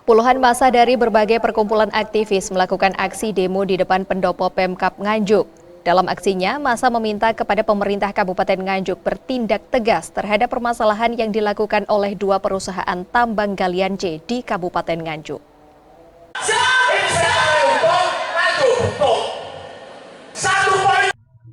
Puluhan massa dari berbagai perkumpulan aktivis melakukan aksi demo di depan pendopo Pemkab Nganjuk. Dalam aksinya, massa meminta kepada pemerintah Kabupaten Nganjuk bertindak tegas terhadap permasalahan yang dilakukan oleh dua perusahaan tambang galian C di Kabupaten Nganjuk.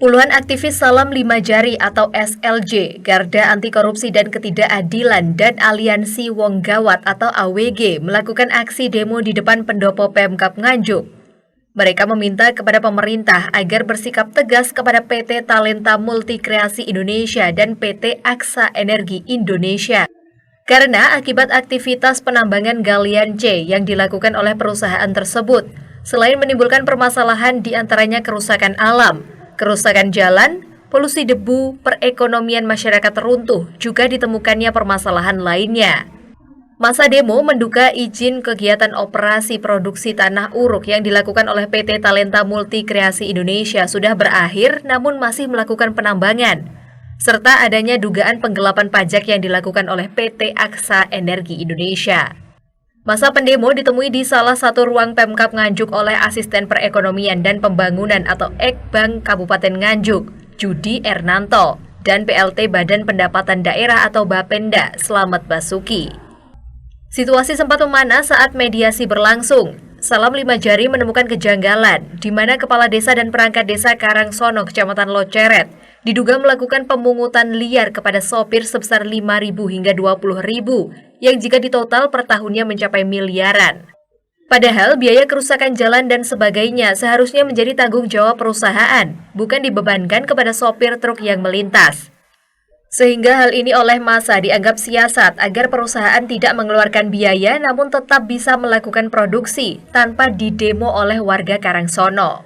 Puluhan aktivis Salam Lima Jari atau SLJ, Garda Anti Korupsi dan Ketidakadilan, dan Aliansi Wong Gawat atau AWG melakukan aksi demo di depan pendopo Pemkab Nganjuk. Mereka meminta kepada pemerintah agar bersikap tegas kepada PT Talenta Multikreasi Indonesia dan PT Aksa Energi Indonesia. Karena akibat aktivitas penambangan galian C yang dilakukan oleh perusahaan tersebut, selain menimbulkan permasalahan diantaranya kerusakan alam, kerusakan jalan, polusi debu, perekonomian masyarakat runtuh, juga ditemukannya permasalahan lainnya. Massa demo menduga izin kegiatan operasi produksi tanah uruk yang dilakukan oleh PT Talenta Multikreasi Indonesia sudah berakhir namun masih melakukan penambangan, serta adanya dugaan penggelapan pajak yang dilakukan oleh PT Aksa Energi Indonesia. Massa pendemo ditemui di salah satu ruang Pemkab Nganjuk oleh Asisten Perekonomian dan Pembangunan atau Ekbang Kabupaten Nganjuk, Judi Ernanto, dan PLT Badan Pendapatan Daerah atau Bapenda, Slamet Basuki. Situasi sempat memanas saat mediasi berlangsung. Salam Lima Jari menemukan kejanggalan, di mana Kepala Desa dan Perangkat Desa Karangsono, Kecamatan Loceret, diduga melakukan pemungutan liar kepada sopir sebesar 5.000 hingga 20.000, yang jika ditotal per tahunnya mencapai miliaran. Padahal biaya kerusakan jalan dan sebagainya seharusnya menjadi tanggung jawab perusahaan, bukan dibebankan kepada sopir truk yang melintas. Sehingga hal ini oleh massa dianggap siasat agar perusahaan tidak mengeluarkan biaya namun tetap bisa melakukan produksi tanpa didemo oleh warga Karangsono.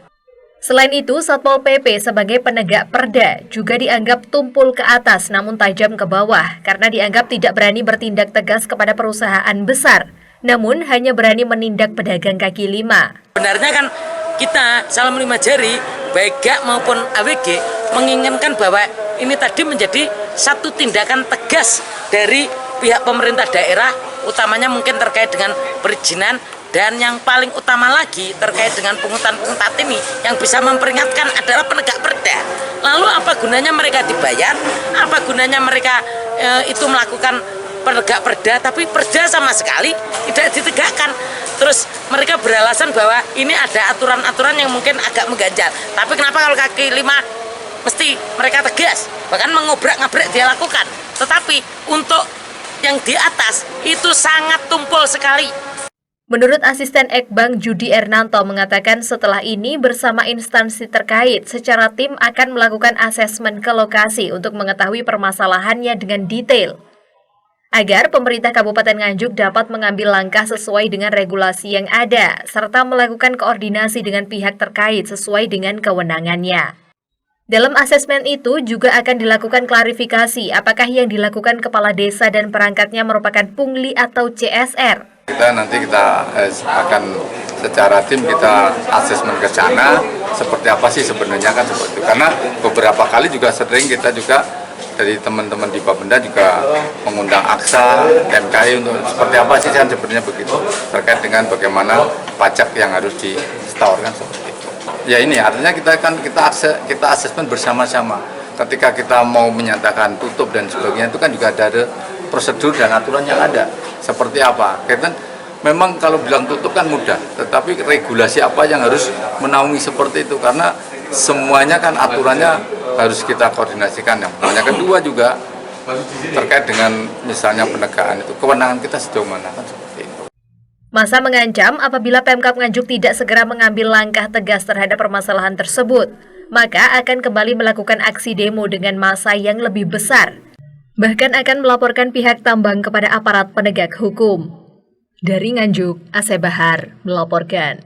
Selain itu, Satpol PP sebagai penegak perda juga dianggap tumpul ke atas namun tajam ke bawah karena dianggap tidak berani bertindak tegas kepada perusahaan besar, namun hanya berani menindak pedagang kaki lima. Benarnya kan kita Salam Lima Jari, baik GAK maupun AWG menginginkan bahwa ini tadi menjadi satu tindakan tegas dari pihak pemerintah daerah, utamanya mungkin terkait dengan perizinan, dan yang paling utama lagi terkait dengan pungutan-pungutan ini yang bisa memperingatkan adalah penegak perda. Lalu apa gunanya mereka dibayar? Apa gunanya mereka itu melakukan penegak perda, tapi perda sama sekali tidak ditegakkan. Terus mereka beralasan bahwa ini ada aturan-aturan yang mungkin agak mengganjal. Tapi kenapa kalau kaki lima mesti mereka tegas, bahkan mengobrak-ngabrak dia lakukan. Tetapi untuk yang di atas itu sangat tumpul sekali. Menurut Asisten Ekbang Judi Ernanto mengatakan setelah ini bersama instansi terkait secara tim akan melakukan asesmen ke lokasi untuk mengetahui permasalahannya dengan detail, agar pemerintah Kabupaten Nganjuk dapat mengambil langkah sesuai dengan regulasi yang ada, serta melakukan koordinasi dengan pihak terkait sesuai dengan kewenangannya. Dalam asesmen itu juga akan dilakukan klarifikasi apakah yang dilakukan Kepala Desa dan perangkatnya merupakan pungli atau CSR. Kita akan secara tim kita asesmen ke sana, seperti apa sih sebenarnya kan seperti itu. Karena beberapa kali juga sering kita juga dari teman-teman di Bapenda juga mengundang Aksa, MKI untuk seperti apa sih kan sebenarnya begitu terkait dengan bagaimana pajak yang harus disetorkan seperti itu. Ya ini artinya kita asesmen bersama-sama. Ketika kita mau menyatakan tutup dan sebagainya itu kan juga ada prosedur dan aturan yang ada. Seperti apa? Kita memang kalau bilang tutup kan mudah, tetapi regulasi apa yang harus menaungi seperti itu karena semuanya kan aturannya harus kita koordinasikan. Yang kedua juga terkait dengan misalnya penegakan itu kewenangan kita sejauh mana kan seperti itu. Massa mengancam apabila Pemkab Nganjuk tidak segera mengambil langkah tegas terhadap permasalahan tersebut, maka akan kembali melakukan aksi demo dengan massa yang lebih besar. Bahkan akan melaporkan pihak tambang kepada aparat penegak hukum. Dari Nganjuk, Aceh Bahar melaporkan.